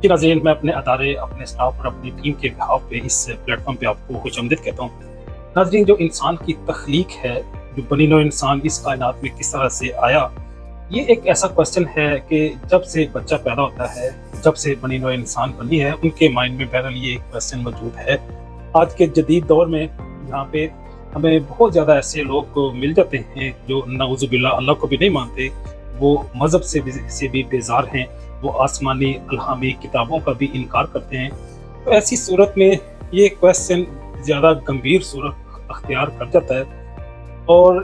जी नाज़रीन, मैं अपने अदारे, अपने स्टाफ और अपनी टीम के बिहाफ पे इस प्लेटफॉर्म पे आपको खुशामदीद कहता हूँ। नाज़रीन, जो इंसान की तख्लीक है, जो बनी नौ इंसान इस कायनात में किस तरह से आया, ये एक ऐसा क्वेश्चन है कि जब से एक बच्चा पैदा होता है, जब से बनी नौ इंसान बनी है, उनके माइंड में बहरहाल ये एक क्वेश्चन मौजूद है। आज के जदीद दौर में यहाँ पे हमें बहुत ज़्यादा ऐसे लोग मिल जाते हैं जो नाउज़ुबिल्लाह अल्लाह को भी नहीं मानते, वो मज़हब से भी बेजार हैं, वो आसमानी अल्हामी किताबों का भी इनकार करते हैं। तो ऐसी सूरत में ये क्वेश्चन ज़्यादा गंभीर सूरत अख्तियार कर जाता है और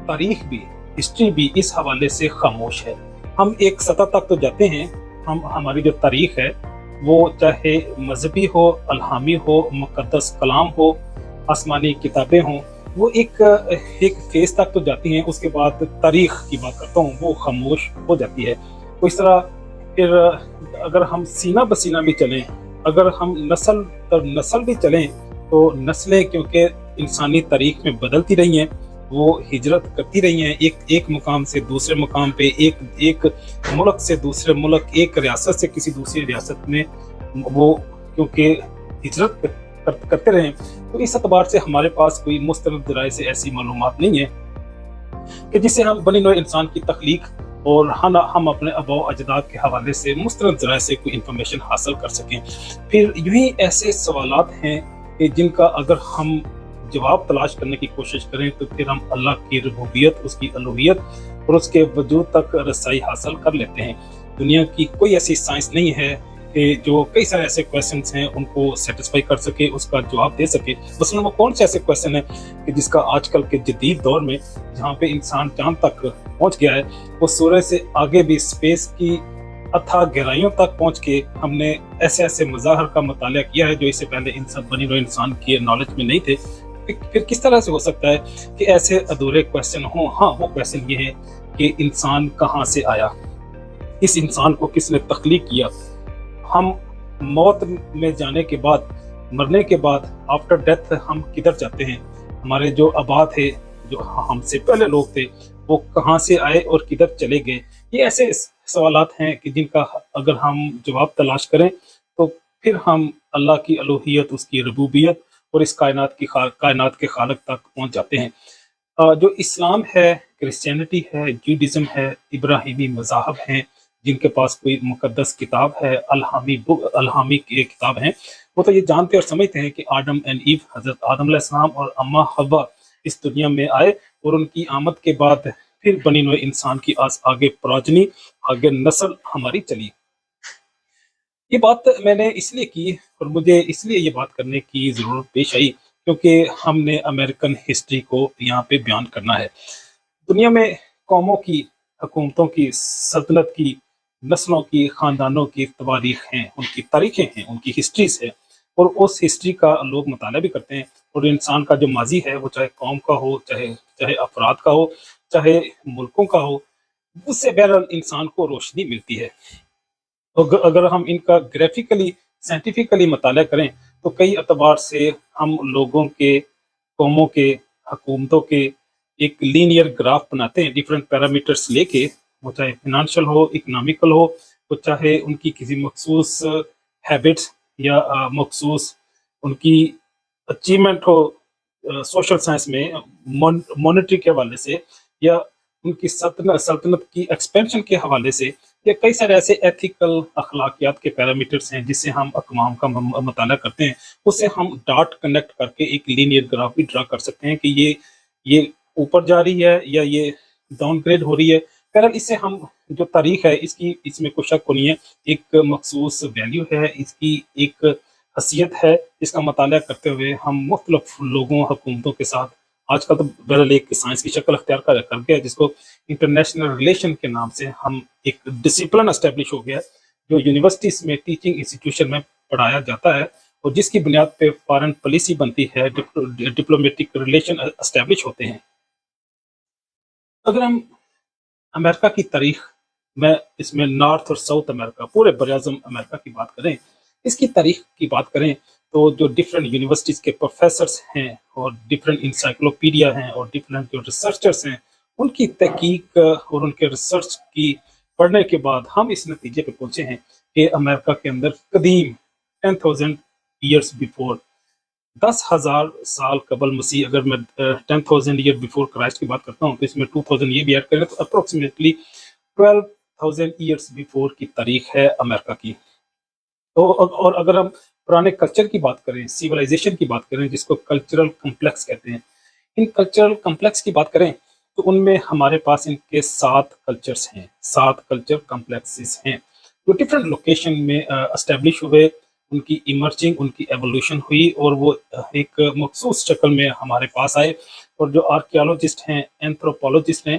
तारीख भी, हिस्ट्री भी इस हवाले से खामोश है। हम एक सतह तक तो जाते हैं, हमारी जो तारीख है वो चाहे मजहबी हो, अल्हामी हो, मुक़द्दस कलाम हो, आसमानी किताबें हों, वो एक फेज तक तो जाती हैं। उसके बाद तारीख की बात करता हूँ, वो खामोश हो जाती है। तो इस तरह फिर अगर हम सीना बसीना भी चलें, अगर हम नस्ल दर नस्ल भी चलें, तो नस्लें क्योंकि इंसानी तारीख में बदलती रही हैं, वो हिजरत करती रही हैं एक मुकाम से दूसरे मुकाम पे, एक मुल्क से दूसरे मुल्क, एक रियासत से किसी दूसरी रियासत में वो क्योंकि हिजरत करते रहे। तो इस एतबार से हमारे पास कोई मुस्तनद ज़राए से ऐसी मालूमात नहीं है कि जिससे हम बनी नौ इंसान की तख्लीक और हम अपने आबा अजदाद के हवाले से मुस्तनद ज़राए से कोई इंफॉर्मेशन हासिल कर सकें। फिर यूं ही ऐसे सवालात हैं कि जिनका अगर हम जवाब तलाश करने की कोशिश करें तो फिर हम अल्लाह की रबूबियत, उसकी अलूहियत और उसके वजूद तक रसाई हासिल कर लेते हैं। दुनिया की कोई ऐसी साइंस नहीं है कि जो कई सारे ऐसे क्वेश्चंस हैं उनको सेटिस्फाई कर सके, उसका जवाब दे सके। मसलन वो कौन से ऐसे क्वेश्चन है कि जिसका आजकल के जदीद दौर में जहाँ पे इंसान चांद तक पहुँच गया है, वो सूरज से आगे भी स्पेस की अथाह गहराइयों तक पहुँच के हमने ऐसे ऐसे मज़ाहर का मुताला किया है जो इससे पहले इंसान बनी नौ इंसान के नॉलेज में नहीं थे। फिर किस तरह से हो सकता है कि ऐसे अधूरे क्वेश्चन हों? हाँ, वो क्वेश्चन ये है कि इंसान कहाँ से आया, इस इंसान को किसने तख्लीक किया, हम मौत में जाने के बाद, मरने के बाद, आफ्टर डेथ हम किधर जाते हैं, हमारे जो आबा थे, जो हमसे पहले लोग थे, वो कहाँ से आए और किधर चले गए। ये ऐसे सवालात हैं कि जिनका अगर हम जवाब तलाश करें तो फिर हम अल्लाह की अलूहियत, उसकी रबूबियत और इस कायनात के खालिक तक पहुँच जाते हैं। जो इस्लाम है, क्रिश्चियनिटी है, जूडिज़म है, इब्राहिमी मज़ाहब हैं, जिनके पास कोई मुक़द्दस किताब है, अल्हामी की किताब है, वो तो ये जानते और समझते हैं कि आदम एंड ईव, हज़रत आदम अलैहिस्सलाम और अम्मा हव्वा इस दुनिया में आए और उनकी आमद के बाद फिर बनी नौ इंसान की आगे प्रोजनी, आगे नस्ल हमारी चली। ये बात मैंने इसलिए की और मुझे इसलिए ये बात करने की ज़रूरत पेश आई क्योंकि हमने अमेरिकन हिस्ट्री को यहाँ पे बयान करना है। दुनिया में कौमों की, हुकूमतों की, सल्तनत की, नस्लों की, ख़ानदानों की तवारीख़ हैं, उनकी तारीखें हैं, उनकी हिस्ट्रीज़ है और उस हिस्ट्री का लोग मुताला भी करते हैं। और इंसान का जो माजी है, वो चाहे कौम का हो, चाहे अफराद का हो, चाहे मुल्कों का हो, उससे बहरहाल इंसान को रोशनी मिलती है। अगर हम इनका ग्राफिकली, साइंटिफिकली मुताला करें तो कई एतबार से हम लोगों के, कौमों के, हुकूमतों के एक लीनियर ग्राफ बनाते हैं डिफरेंट पैरामीटर्स लेके, वो चाहे फिनेंशियल हो, इकोनॉमिकल हो, वो चाहे उनकी किसी मखसूस हैबिट्स या मखसूस उनकी अचीवमेंट हो सोशल साइंस में, मॉनेटरी के हवाले से, या उनकी सल्तनत की एक्सपेंशन के हवाले से, या कई सारे ऐसे एथिकल अखलाकियात के पैरामीटर्स हैं जिससे हम अक़वाम का मुताला करते हैं। उससे हम डाट कनेक्ट करके एक लीनियर ग्राफ भी ड्रा कर सकते हैं कि ये ऊपर जा रही है या ये डाउनग्रेड हो रही है। बहरहाल इससे हम जो तारीख है इसमें कोई शक नहीं है, एक मखसूस वैल्यू है, इसकी एक हसीयत है, इसका मुताला करते हुए हम मुख्तलिफ लोगों, हुकूमतों के साथ आजकल तो बहरहाल एक साइंस की शक्ल अख्तियार कर गया है जिसको इंटरनेशनल रिलेशन के नाम से हम एक डिसिप्लिन एस्टेब्लिश हो गया है जो यूनिवर्सिटीज़ में, टीचिंग इंस्टीट्यूशन में पढ़ाया जाता है और जिसकी बुनियाद पे फॉरेन पॉलिसी बनती है, डिप्लोमेटिक रिलेशन एस्टेब्लिश होते हैं। अगर हम अमेरिका की तारीख में, इसमें नॉर्थ और साउथ अमेरिका, पूरे बराज़म अमेरिका की बात करें, इसकी तारीख की बात करें तो जो डिफरेंट यूनिवर्सिटीज़ के प्रोफेसर्स हैं और डिफरेंट इंसाइक्लोपीडिया हैं और डिफरेंट जो रिसर्चर्स हैं, उनकी तहकीक और उनके रिसर्च की पढ़ने के बाद हम इस नतीजे पे पहुँचे हैं کہ امریکہ کے اندر قدیم 10,000 ایئرس بیفور 10,000 سال قبل مسیح، اگر میں 10,000 ایئر بیفور کرائسٹ کی بات کرتا ہوں تو اس میں 2,000 یہ بھی ایڈ کریں تو اپروکسیمیٹلی 12,000 ایئرس بیفور کی تاریخ ہے امریکہ کی۔ اور اگر ہم پرانے کلچر کی بات کریں، سیولائزیشن کی بات کریں، جس کو کلچرل کمپلیکس کہتے ہیں، ان کلچرل کمپلیکس کی بات کریں تو ان میں ہمارے پاس ان کے 7 کلچرز ہیں، 7 کلچر کمپلیکسز ہیں جو ڈفرینٹ لوکیشن میں اسٹیبلش ہوئے، ان کی ایمرجنگ، ان کی ایوولوشن ہوئی اور وہ ایک مخصوص شکل میں ہمارے پاس آئے، اور جو آرکیالوجسٹ ہیں، اینتھروپولوجسٹ ہیں،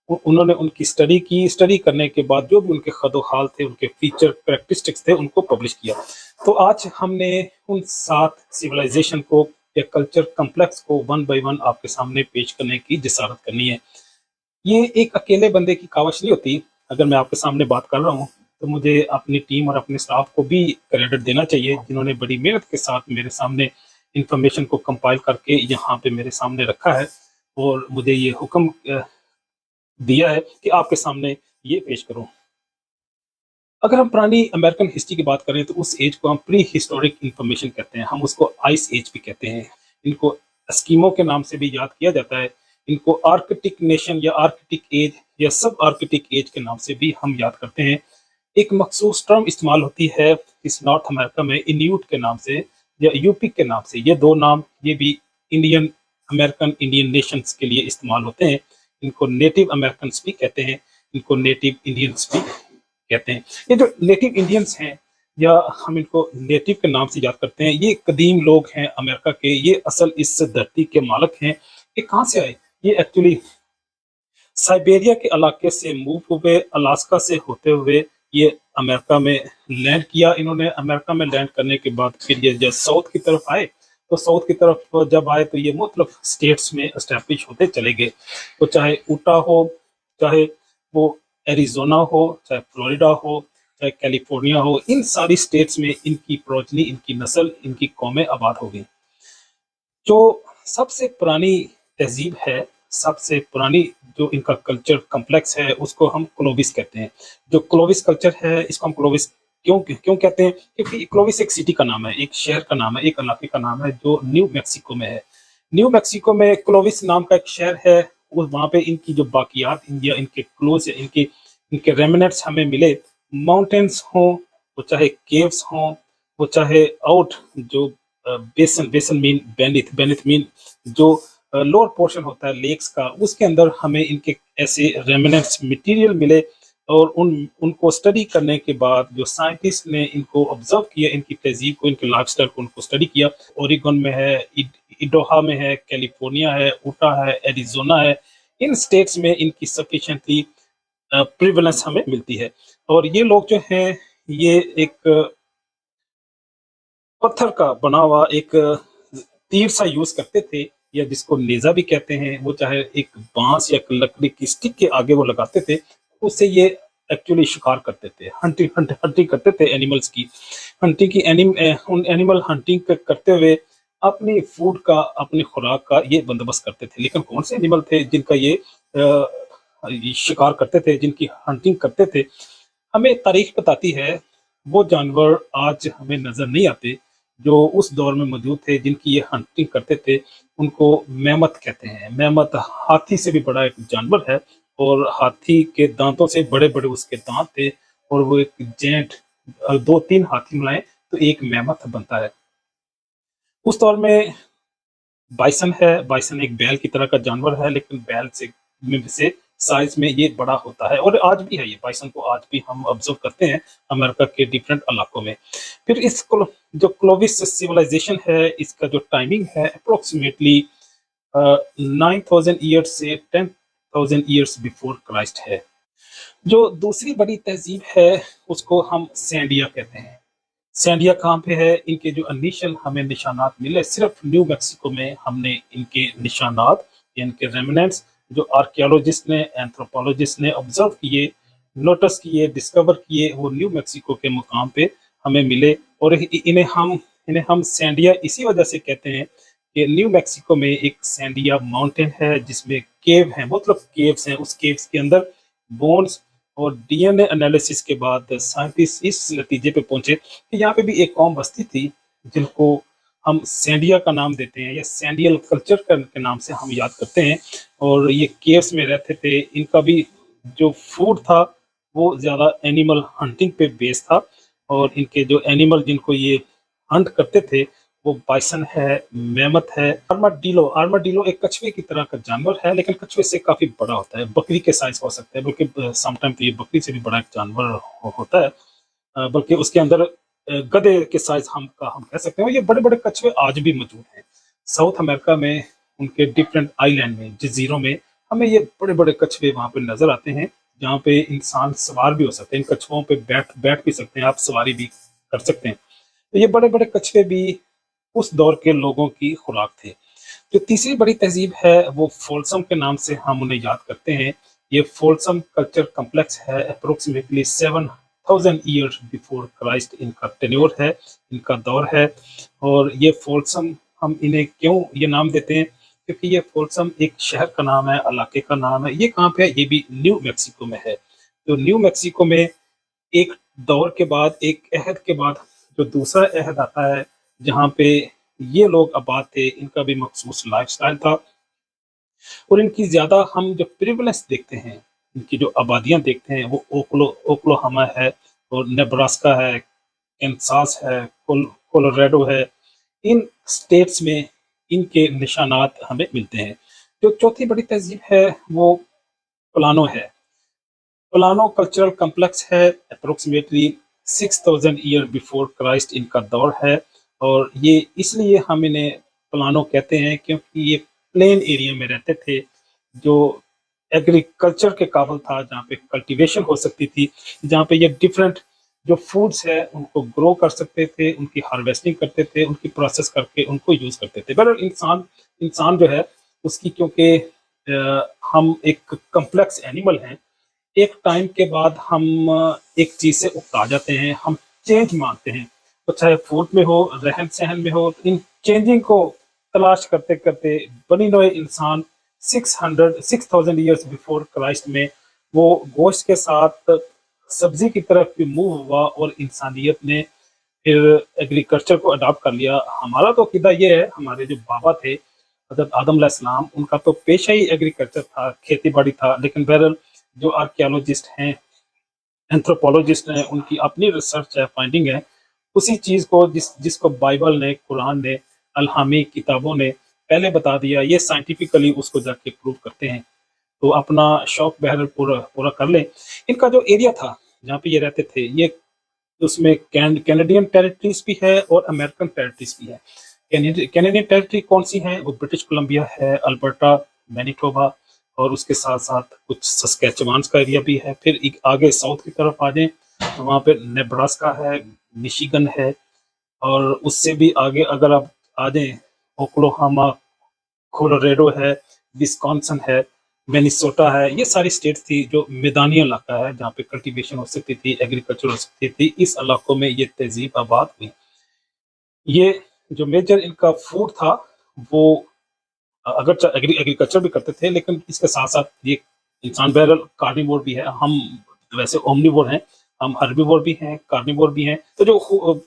انہوں نے ان کی اسٹڈی کرنے کے بعد جو بھی ان کے خد و حال تھے، ان کے فیچر کریکٹرسٹکس تھے، ان کو پبلش کیا۔ تو آج ہم نے ان 7 سیولائزیشن کو یا کلچر کمپلیکس کو 1 بائی 1 آپ کے سامنے پیش کرنے کی جسارت کرنی ہے۔ یہ ایک اکیلے بندے کی کاوش نہیں ہوتی۔ اگر میں آپ کے سامنے بات کر رہا ہوں تو مجھے اپنی ٹیم اور اپنے سٹاف کو بھی کریڈٹ دینا چاہیے، جنہوں نے بڑی محنت کے ساتھ میرے سامنے انفارمیشن کو کمپائل کر کے یہاں پہ میرے سامنے رکھا ہے، اور مجھے یہ حکم دیا ہے کہ آپ کے سامنے یہ پیش کروں۔ اگر ہم پرانی امریکن ہسٹری کی بات کریں تو اس ایج کو ہم پری ہسٹورک انفارمیشن کہتے ہیں، ہم اس کو آئس ایج بھی کہتے ہیں، ان کو اسکیمو کے نام سے بھی یاد کیا جاتا ہے، ان کو آرکٹک نیشن یا آرکٹک ایج یا سب آرکٹک ایج کے نام سے بھی ہم یاد کرتے ہیں۔ ایک مخصوص ٹرم استعمال ہوتی ہے اس نارتھ امریکہ میں انیوٹ کے نام سے یا یوپک کے نام سے، یہ 2 نام یہ بھی انڈین امریکن انڈین نیشنز کے لیے استعمال ہوتے ہیں۔ ان کو نیٹو امریکنس بھی کہتے ہیں، ان کو نیٹو انڈینس بھی کہتے ہیں۔ یہ جو نیٹو انڈینس ہیں یا ہم ان کو نیٹو کے نام سے یاد کرتے ہیں، یہ قدیم لوگ ہیں امریکہ کے، یہ اصل اس دھرتی کے مالک ہیں۔ یہ کہاں سے آئے؟ یہ ایکچولی سائبیریا کے علاقے سے موو ہوئے، الاسکا سے ہوتے ہوئے یہ امریکہ میں لینڈ کیا۔ انہوں نے امریکہ میں لینڈ کرنے کے بعد پھر یہ جب ساؤتھ کی طرف آئے تو ساؤتھ کی طرف جب آئے تو یہ مختلف اسٹیٹس میں اسٹیبلش ہوتے چلے گئے، تو چاہے اوٹا ہو، چاہے وہ ایریزونا ہو، چاہے فلوریڈا ہو، چاہے کیلیفورنیا ہو، ان ساری اسٹیٹس میں ان کی پروجنی، ان کی نسل، ان کی قومیں آباد ہو گئی۔ جو سب سے پرانی تہذیب ہے، سب سے پرانی جو ان کا کلچر کمپلیکس ہے، اس کو ہم کلووس کہتے ہیں۔ جو کلووس کلچر ہے، اس کو ہم کلووس کیوں کہتے ہیں؟ کیونکہ کلووس ایک سٹی کا نام ہے، ایک شہر کا نام ہے، ایک علاقے کا نام ہے جو نیو میکسیکو میں ہے۔ نیو میکسیکو میں کلووس نام کا ایک شہر ہے، وہاں پہ ان کی جو باقیات یا ان کے کلوز یا ان کے ریمنٹس ہمیں ملے، ماؤنٹینس ہوں، وہ چاہے کیوز ہوں، وہ چاہے آؤٹ جو بیسن مین بینتھ مین جو لوور پورشن ہوتا ہے لیکس کا، اس کے اندر ہمیں ان کے ایسے ریمنٹس مٹیریل ملے، اور ان کو اسٹڈی کرنے کے بعد جو سائنٹسٹ نے ان کو آبزرو کیا، ان کی تہذیب کو، ان کے لائف اسٹائل کو ان کو اسٹڈی کیا۔ اوریگون میں ہے، ایڈوہا میں ہے، کیلیفورنیا ہے، اوٹا ہے، ایریزونا ہے، ان اسٹیٹس میں ان کی سفیشینٹلی پریولنس ہمیں ملتی ہے۔ اور یہ لوگ جو ہیں یہ ایک پتھر کا بنا ہوا ایک تیر سا یوز کرتے تھے، یا جس کو نیزا بھی کہتے ہیں، وہ چاہے ایک بانس یا لکڑی کی سٹک کے آگے وہ لگاتے تھے، اس سے یہ ایکچولی شکار کرتے تھے، ہنٹنگ کرتے تھے اینیملز کی، اینیمل ہنٹنگ کرتے ہوئے اپنی فوڈ کا، اپنی خوراک کا یہ بندوبست کرتے تھے۔ لیکن کون سے اینیمل تھے جن کا یہ شکار کرتے تھے، جن کی ہنٹنگ کرتے تھے؟ ہمیں تاریخ بتاتی ہے وہ جانور آج ہمیں نظر نہیں آتے جو اس دور میں موجود تھے، جن کی یہ ہنٹنگ کرتے تھے۔ ان کو میمت کہتے ہیں۔ میمت ہاتھی سے بھی بڑا ایک جانور ہے، اور ہاتھی کے دانتوں سے بڑے بڑے اس کے دانت تھے، اور وہ ایک جینٹ 2-3 ہاتھی ملائیں تو ایک میمت بنتا ہے۔ اس دور میں بائسن ہے، بائسن ایک بیل کی طرح کا جانور ہے، لیکن بیل سے سائز میں یہ بڑا ہوتا ہے، اور آج بھی ہے، یہ بائسن کو آج بھی ہم آبزرو کرتے ہیں امریکہ کے ڈیفرنٹ علاقوں میں۔ پھر اس کو جو کلووس سیولائزیشن ہے، اس کا جو ٹائمنگ ہے اپروکسیمیٹلی 9,000 ایئرس سے 10,000 ایئرس بیفور کرائسٹ ہے۔ جو دوسری بڑی تہذیب ہے اس کو ہم سینڈیا کہتے ہیں۔ سینڈیا کہاں پہ ہے؟ ان کے جو انیشل ہمیں نشانات ملے، صرف نیو میکسیکو میں ہم نے ان کے نشانات، ان کے ریمنٹس جو آرکیالوجسٹ نے، اینتھروپولوجسٹ نے آبزرو کیے، نوٹس کیے، ڈسکور کیے، وہ نیو میکسیکو کے مقام پہ ہمیں ملے۔ اور انہیں ہم سینڈیا اسی وجہ سے کہتے ہیں کہ نیو میکسیکو میں ایک سینڈیا ماؤنٹین ہے جس میں کیو ہیں، مطلب کیوز ہیں، اس کیوز کے اندر بونز اور DNA एनालिसिस के बाद साइंटिस्ट इस नतीजे पे पहुंचे कि यहाँ पे भी एक कौम बसती थी जिनको हम सैंडिया का नाम देते हैं या सैंडियल कल्चर के नाम से हम याद करते हैं। और ये केव्स में रहते थे। इनका भी जो फूड था वो ज़्यादा एनिमल हंटिंग पे बेस्ड था। और इनके जो एनिमल जिनको ये हंट करते थे वो बाइसन है, मेमथ है, आर्माडीलो। आर्माडीलो एक कछुए की तरह का जानवर है, लेकिन कछुए से काफी बड़ा होता है, बकरी के साइज हो सकता है, बल्कि समटाइम तो ये बकरी से भी बड़ा एक जानवर होता है। बल्कि उसके अंदर गधे के साइज हम कह सकते हैं। ये बड़े बड़े कछुए आज भी मौजूद हैं साउथ अमेरिका में, उनके डिफरेंट आइलैंड में, जजीरों में हमें ये बड़े बड़े कछुए वहां पे नजर आते हैं, जहाँ पे इंसान सवार भी हो सकते हैं। इन कछुओं पे बैठ बैठ भी सकते हैं आप, सवारी भी कर सकते हैं। तो ये बड़े बड़े कछुए भी उस दौर के लोगों की खुराक थे। जो तीसरी बड़ी तहजीब है वो फोल्सम के नाम से हम उन्हें याद करते हैं। ये फोल्सम कल्चर कम्प्लेक्स है, अप्रोक्सीमेटली 7000 ईयर्स बिफोर क्राइस्ट इनका टेन्योर है, इनका दौर है। और ये फोल्सम हम इन्हें क्यों ये नाम देते हैं, क्योंकि ये फोल्सम एक शहर का नाम है, इलाके का नाम है। ये कहाँ पे है, ये भी न्यू मैक्सिको में है। तो न्यू मैक्सिको में एक दौर के बाद, एक अहद के बाद जो दूसरा अहद आता है जहाँ पे ये लोग आबाद थे, इनका भी मखसूस लाइफस्टाइल था। और इनकी ज्यादा हम जो प्रिवलेंस देखते हैं, इनकी जो आबादियां देखते हैं वो ओक्लोहामा है और नेब्रास्का है, कैंसास है, कोलोराडो है। इन स्टेट्स में इनके निशानात हमें मिलते हैं। जो चौथी बड़ी तहजीब है वो प्लानो है। प्लानो कल्चरल कम्प्लेक्स है, अप्रोक्सीमेटली 6000 ईयर बिफोर क्राइस्ट इनका दौर है। और ये इसलिए हम इन्हें प्लानो कहते हैं क्योंकि ये प्लेन एरिया में रहते थे, जो एग्रीकल्चर के काबिल था, जहाँ पे कल्टीवेशन हो सकती थी, जहाँ पे ये डिफरेंट जो फूड्स है उनको ग्रो कर सकते थे, उनकी हार्वेस्टिंग करते थे, उनकी प्रोसेस करके उनको यूज करते थे। बहरहाल इंसान इंसान जो है उसकी, क्योंकि हम एक कम्प्लेक्स एनिमल हैं, एक टाइम के बाद हम एक चीज से उकता जाते हैं, हम चेंज मांगते हैं, तो चाहे फूड में हो, रहन सहन में हो। इन चेंजिंग को तलाश करते करते बनी नोए इंसान 6000 ईयर्स बिफोर क्राइस्ट में वो गोश्त के साथ सब्जी की तरफ भी मूव हुआ और इंसानियत ने फिर एग्रीकल्चर को अडॉप्ट कर लिया। हमारा तो अकीदा ये है, हमारे जो बाबा थे हजरत आदम अलैहिस्सलाम, उनका तो पेशा ही एग्रीकल्चर था, खेती बाड़ी था। लेकिन बहरहाल जो आर्कियोलॉजिस्ट हैं, एंथ्रोपोलॉजिस्ट हैं, उनकी अपनी रिसर्च है, फाइंडिंग है, उसी चीज को जिसको बाइबल ने, कुरान ने, अलहामी किताबों ने पहले बता दिया, ये साइंटिफिकली उसको जाके प्रूव करते हैं। तो अपना शौक बहरहाल पूरा पूरा कर लें। इनका जो एरिया था जहाँ पे ये रहते थे, ये उसमें कैनेडियन टेरिटरीज भी है और अमेरिकन टेरिटरीज भी है। कैनेडियन टेरिटरी कौन सी है, वो ब्रिटिश कोलंबिया है, अल्बर्टा, मैनिटोबा, और उसके साथ साथ कुछ सस्केचुआन का एरिया भी है। फिर एक आगे साउथ की तरफ आ जाए तो वहाँ पे नेब्रास्का है, मिशिगन है, और उससे भी आगे अगर आप आ जाए ओक्लोहामा, कोलोराडो है, विस्कॉन्सन है, मिनेसोटा है। ये सारी स्टेट्स थी जो मैदानी इलाका है, जहाँ पे कल्टीवेशन हो सकती थी, एग्रीकल्चर हो सकती थी। इस इलाकों में ये तहजीब आबाद हुई। ये जो मेजर इनका फूड था वो अगर एग्रीकल्चर भी करते थे, लेकिन इसके साथ साथ ये इंसान बहरहाल कार्निवोर भी है। हम वैसे ओमनिवोर हैं, हम हर्बीवोर भी हैं, कार्निवोर भी हैं। तो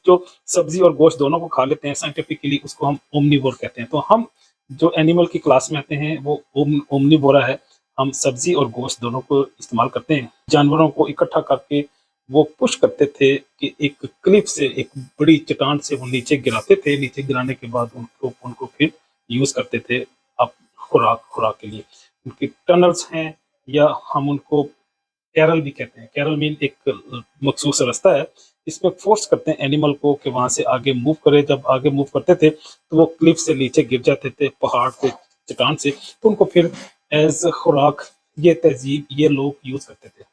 जो सब्जी और गोश्त दोनों को खा लेते हैं, साइंटिफिकली उसको हम ओमनिवोर कहते हैं। तो हम जो एनिमल की क्लास में आते हैं वो ओमनिवोरा है। हम सब्जी और गोश्त दोनों को इस्तेमाल करते हैं। जानवरों को इकट्ठा करके वो पुश करते थे कि एक क्लिफ से, एक बड़ी चट्टान से वो नीचे गिराते थे। नीचे गिराने के बाद उनको फिर यूज करते थे अब खुराक के लिए। उनकी टनल्स हैं, या हम उनको कैरल भी कहते हैं। कैरल मीन एक मखसूस रास्ता है, इसमें फोर्स करते हैं एनिमल को कि वहां से आगे मूव करे। जब आगे मूव करते थे तो वो क्लिफ से नीचे गिर जाते थे, पहाड़ से, चट्टान से, तो उनको फिर एज खुराक ये तहजीब ये लोग यूज करते थे।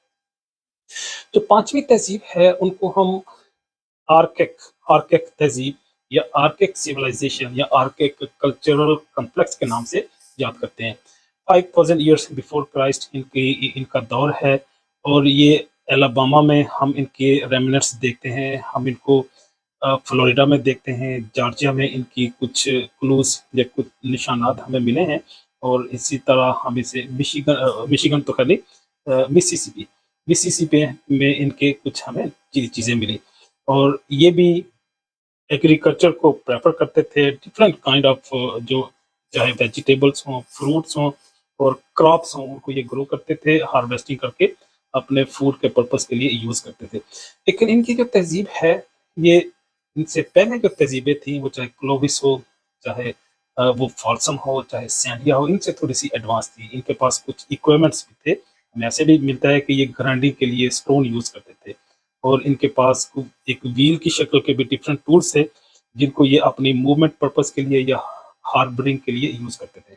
जो पांचवी तहजीब है उनको हम आर्किक तहजीब या आर्किक सिविलाइजेशन या आर्किक कल्चरल कम्प्लेक्स के नाम से याद करते हैं। 5000 ईयर्स बिफोर क्राइस्ट इनका दौर है। और ये एलाबामा में हम इनके रेमिनेंट्स देखते हैं, हम इनको फ्लोरिडा में देखते हैं, जॉर्जिया में इनकी कुछ क्लूज या कुछ निशानात हमें मिले हैं। और इसी तरह हम इसे मिशिगन तो खैर नहीं, मिसिसिपी में इनके कुछ हमें चीज़ें मिली, और ये भी एग्रीकल्चर को प्रेफर करते थे। डिफरेंट काइंड ऑफ जो चाहे वेजिटेबल्स हों, फ्रूट्स हों और क्रॉप्स हों, उनको ये ग्रो करते थे, हार्वेस्टिंग करके अपने फूड के पर्पस के लिए यूज़ करते थे। लेकिन इनकी जो तहज़ीब है, ये इनसे पहले जो तहज़ीबें थी, वो चाहे क्लोविस हो, चाहे वो फॉल्सम हो, चाहे सैंडिया हो, इनसे थोड़ी-सी एडवांस थी। इनके पास कुछ इक्विपमेंट्स भी थे। हमें ऐसे भी मिलता है कि ये ग्राइंडिंग के लिए स्टोन यूज़ करते थे, और इनके पास एक व्हील की शक्ल के भी डिफरेंट टूल्स थे, जिनको ये अपनी मूवमेंट पर्पस के लिए या हार्बरिंग के लिए यूज़ करते थे।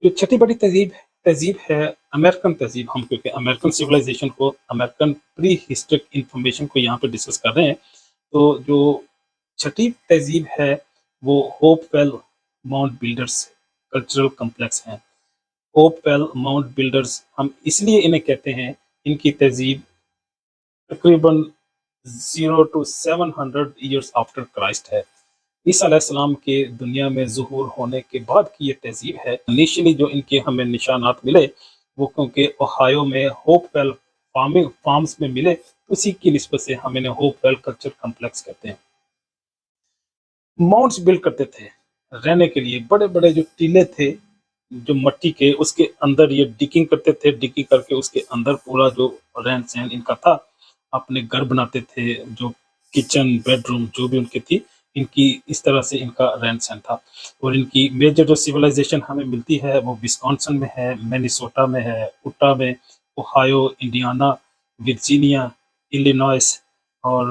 जो छठी बड़ी तहज़ीब तहज़ीब है अमेरिकन तहज़ीब, हम क्योंकि अमेरिकन सिविलाइज़ेशन को, अमेरिकन प्री हिस्टोरिक इन्फॉर्मेशन को यहाँ पे डिस्कस कर रहे हैं, तो जो छठी तहज़ीब है, वो Hopewell mount builders cultural complex है। होपवेल माउंट बिल्डर्स हम इसलिए इन्हें कहते हैं, इनकी तहज़ीब तकरीबन 0 टू 700 ईयर्स आफ्टर क्राइस्ट है। ईसा अलैहिस्सलाम के दुनिया में ज़ुहूर होने के बाद की ये तहज़ीब है। इनिशियली जो इनके हमें निशानात मिले, वो क्योंकि ओहायो में होपवेल फार्मिंग फार्म्स में मिले, उसी की निस्बत से हम इन्हें होपवेल कल्चर कॉम्प्लेक्स कहते हैं। माउंट्स बिल्ड करते थे रहने के लिए, बड़े-बड़े जो टीले थे, जो मिट्टी के, उसके अंदर ये डिगिंग करते थे, डिगिंग करके उसके अंदर पूरा जो रहन-सहन इनका था, अपने घर बनाते थे, जो किचन, बेडरूम जो भी उनकी थी, इनकी इस तरह से इनका रहन-सहन था। और इनकी मेजर जो सिविलाइज़ेशन हमें मिलती है, वो विस्कॉन्सिन में है, मिनेसोटा में है, उटा में, ओहायो, इंडियाना, वर्जीनिया, इलिनॉइस और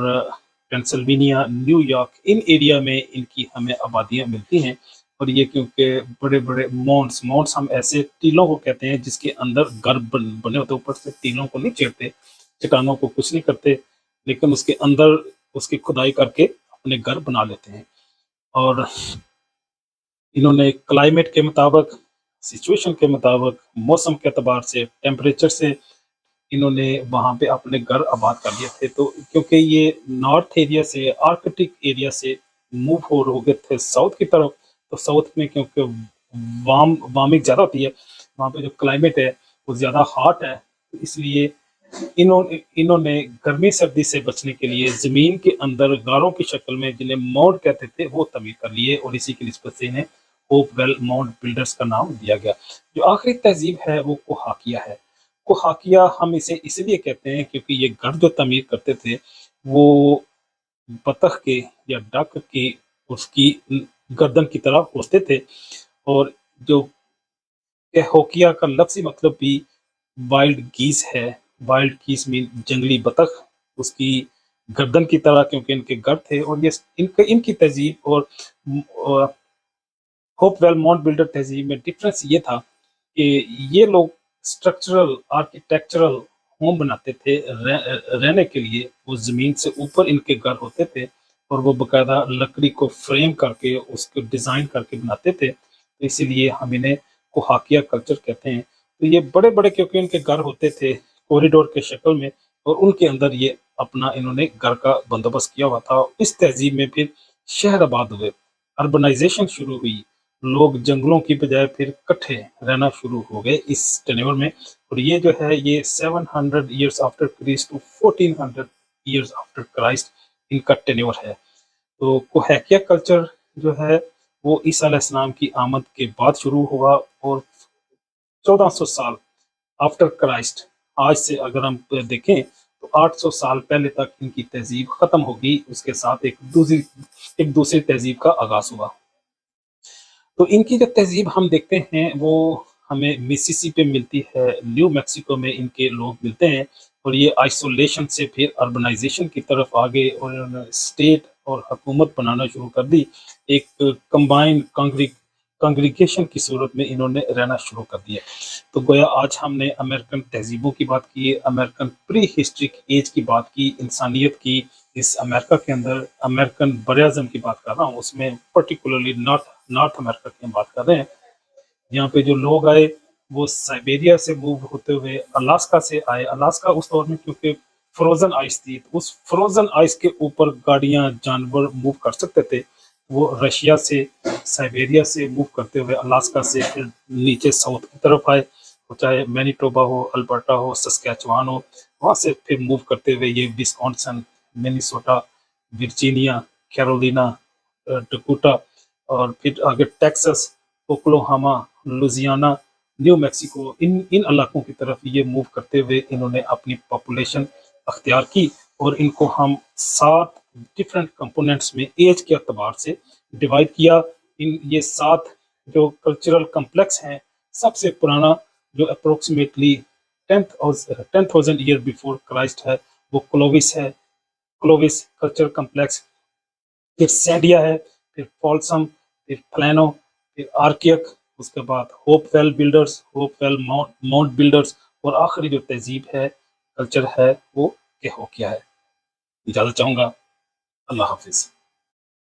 पेंसिल्वेनिया, न्यूयॉर्क, इन एरिया में इनकी हमें आबादियाँ मिलती हैं। और ये क्योंकि बड़े-बड़े माउंट्स माउंट्स हम ऐसे टीलों को कहते हैं जिसके अंदर घर बने होते हैं, ऊपर से टीलों को नहीं छेड़ते, चट्टानों को कुछ नहीं करते, लेकिन उसके अंदर उसकी खुदाई करके अपने घर बना लेते हैं। और इन्होंने क्लाइमेट के मुताबिक, सिचुएशन के मुताबिक, मौसम के एतबार से, टेम्परेचर से इन्होंने वहाँ पे अपने घर आबाद कर लिए थे। तो क्योंकि ये नॉर्थ एरिया से, आर्कटिक एरिया से मूव हो गए थे साउथ की तरफ, तो साउथ में क्योंकि वार्मिंग ज़्यादा होती है, वहाँ पे जो क्लाइमेट है वो ज़्यादा हॉट है, तो इसलिए इन्होंने इन्होंने गर्मी सर्दी से बचने के लिए ज़मीन के अंदर गारों की शक्ल में, जिन्हें माउंट कहते थे, वो तमीर कर लिए, और इसी की निस्बत से इन्हें होपवेल माउंट बिल्डर्स का नाम दिया गया। जो आखिरी तहज़ीब है वो कोहाकिया है। कोहाकिया हम इसे इसलिए कहते हैं क्योंकि ये घर जो तमीर करते थे, वो बतख के या डक की उसकी गर्दन की तरह होते थे। और जो होकिया का लफ्ज़ी मतलब भी वाइल्ड गीज़ है। वाइल्ड गीज़ मीन जंगली बतख, उसकी गर्दन की तरह, क्योंकि इनके घर थे। और ये इनकी तहज़ीब और होपवेल माउंट बिल्डर तहज़ीब में डिफरेंस ये था कि ये लोग स्ट्रक्चरल, आर्किटेक्चरल होम बनाते थे रहने के लिए। वो ज़मीन से ऊपर इनके घर होते थे, और वो बाकायदा लकड़ी को फ्रेम करके, उसको डिज़ाइन करके बनाते थे। तो इसीलिए हम इन्हें कोहाकिया कल्चर कहते हैं। तो ये बड़े-बड़े क्योंकि इनके घर होते थे कॉरिडोर के शक्ल में, और उनके अंदर ये अपना इन्होंने घर का बंदोबस्त किया हुआ था। इस तहज़ीब में फिर शहर आबाद हुए, अर्बनाइज़ेशन शुरू हुई, लोग जंगलों की बजाय फिर इकट्ठे रहना शुरू हो गए इस टेन्योर में। और ये जो है, ये 700 years after Christ to 1400 years after Christ इनका टेन्योर है। तो कोहैकिया कल्चर जो है, वो ईसा अलैहिस्सलाम की आमद के बाद शुरू हुआ, और 1400 साल आफ्टर क्राइस्ट, आज से अगर हम देखें तो 800 साल पहले तक इनकी तहज़ीब ख़त्म होगी। उसके साथ एक दूसरी तहज़ीब का आगाज़ हुआ। तो इनकी जो तहज़ीब हम देखते हैं, वो हमें मिसिसिपी पे मिलती है, न्यू मैक्सिको में इनके लोग मिलते हैं। और ये आइसोलेशन से फिर अर्बनाइजेशन की तरफ आ गए, और इन्होंने स्टेट और हुकूमत बनाना शुरू कर दी। एक कंबाइंड कांग्रीगेशन की सूरत में इन्होंने रहना शुरू कर दिया। तो गोया आज हमने अमेरिकन तहज़ीबों की बात की, अमेरिकन प्री हिस्ट्रिक एज की बात की, इंसानियत की। इस अमेरिका के अंदर अमेरिकन बरआज़म की बात कर रहा हूँ, उसमें पर्टिकुलरली नॉर्थ अमेरिका की हम बात कर रहे हैं। यहाँ पे जो लोग आए, वो साइबेरिया से मूव होते हुए अलास्का से आए। अलास्का उस दौर में क्योंकि फ्रोजन आइस थी, तो उस फ्रोजन आइस के ऊपर गाड़ियां, जानवर मूव कर सकते थे। वो रशिया से, साइबेरिया से मूव करते हुए अलास्का से फिर नीचे साउथ की तरफ आए, چاہے مینیٹوبا ہو، البرٹا ہو، سسکیچوان ہو، وہاں سے پھر موو کرتے ہوئے یہ Wisconsin, Minnesota, Virginia, Carolina, Dakota, اور پھر آگے ٹیکسس، اوکلوہاما، لوزیانا، نیو میکسیکو، ان علاقوں کی طرف یہ موو کرتے ہوئے انہوں نے اپنی پاپولیشن اختیار کی، اور ان کو ہم 7 ڈفرینٹ کمپوننٹس میں ایج کے اعتبار سے ڈیوائڈ کیا۔ یہ 7 جو کلچرل کمپلیکس ہیں، سب سے پرانا جو اپروکسیمیٹلی 10,000 ایئر بیفور کرائسٹ ہے وہ کلووس ہے، کلووس کلچر کمپلیکس، پھر سینڈیا ہے، پھر فالسم، پھر پلانو، پھر آرکیک، اس کے بعد Hopewell builders, Hopewell mound builders, اور آخری جو تہذیب ہے، کلچر ہے، وہ کہوکیا ہے۔ اجازت چاہوں گا، اللہ حافظ۔